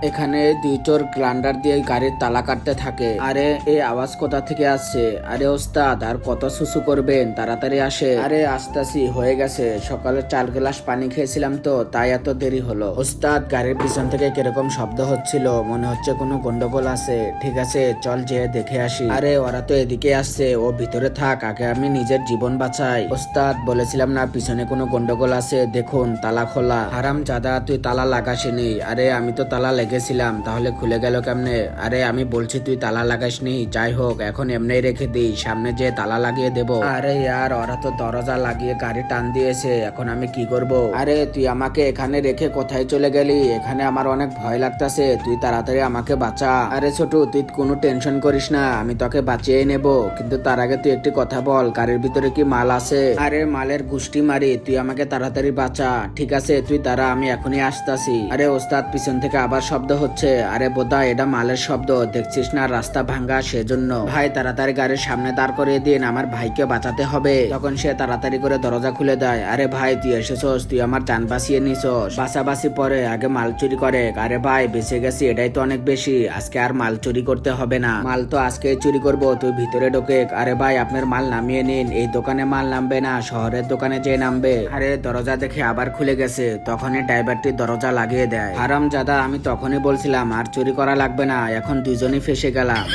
এখানে দুই চোর গ্রাইন্ডার দিয়ে গাড়ির তালা কাটতে থাকে। আরে এই আওয়াজ কোথা থেকে আসছে? আরে ওস্তাদ, আর কত সুসু করবেন, তাড়াতাড়ি আসে। আরে আসতাছি, হয়ে গেছে। সকালে 4 গ্লাস পানি খেয়েছিলাম তো, তাই এত দেরি হলো। ওস্তাদ, গাড়ির পিছন থেকে কিরকম শব্দ হচ্ছিল, মনে হচ্ছে কোনো গন্ডগোল আছে। ঠিক আছে, চল যেয়ে দেখে আসি। আরে ওরা তো এদিকে আসছে, ও ভিতরে থাক, আগে আমি নিজের জীবন বাঁচাই। ওস্তাদ, বলেছিলাম না পিছনে কোনো গন্ডগোল আছে, দেখুন তালা খোলা। হারাম জাদা, তুই তালা লাগাসনি। আরে আমি তো তালা লেগেছিলাম, তাহলে খুলে গেল কেমনে? আরে আমি বলছি তুই তালা লাগাসনি। যাই হোক, এখন এমনি রেখে দিই, সামনে যে তালা লাগিয়ে দেব। আরে ইয়ার, ওরা তো দরজা লাগিয়ে গাড়ি টান দিয়েছে, এখন আমি কি করব? আরে তুই আমাকে এখানে রেখে কোথায় চলে গেলি? এখানে আমার অনেক ভয় লাগতাছে, তুই তাড়াতাড়ি আমাকে বাঁচা। আরে ছোট, তুই কোনো টেনশন করিস না, আমি তোকে বাঁচিয়ে নেব। কিন্তু তার আগে তুই একটি কথা বল, গাড়ির ভিতরে কি মাল আছে? আরে মালের গুষ্টি মারি, তুই আমাকে তাড়াতাড়ি বাঁচা। ঠিক আছে, তুই দাঁড়া, আমি এখনই আসতাছি। আরে ওস্তাদ, পিছন থেকে আবার শব্দ হচ্ছে। আরে বোধা এটা মালের শব্দ, দেখছিস না রাস্তা ভাঙ্গা, সেজন্য। ভাই তাড়াতাড়ি গাড়ির সামনে দাঁড় করিয়ে দিন, আমার ভাইকে বাঁচাতে হবে। তখন সে তাড়াতাড়ি করে দরজা খুলে দেয়। আরে ভাই তুই এসেছস, তুই আমার জান বাঁচিয়ে নিছস। বাঁচাবাঁচি পরে আগে মাল চুরি করে। আরে ভাই বেঁচে গেছি, এটাই তো অনেক বেশি। আজকে আর মাল চুরি করতে হবে না, মাল তো আজকেই চুরি করব। তুই ভিতরে ঢোকে। আরে ভাই আপনার মাল নামিয়ে নিন, এই দোকানে মাল নামবে না, শহরের দোকানে যে নামবে। আরে দরজা দেখে আবার খুলে গেছে। তখনই ড্রাইভারটি দরজা লাগিয়ে দেয়। হারাম জাদা, আমি তখনই বলছিলাম আর চুরি করা লাগবে না, এখন দুজনই ফেসে গেলাম।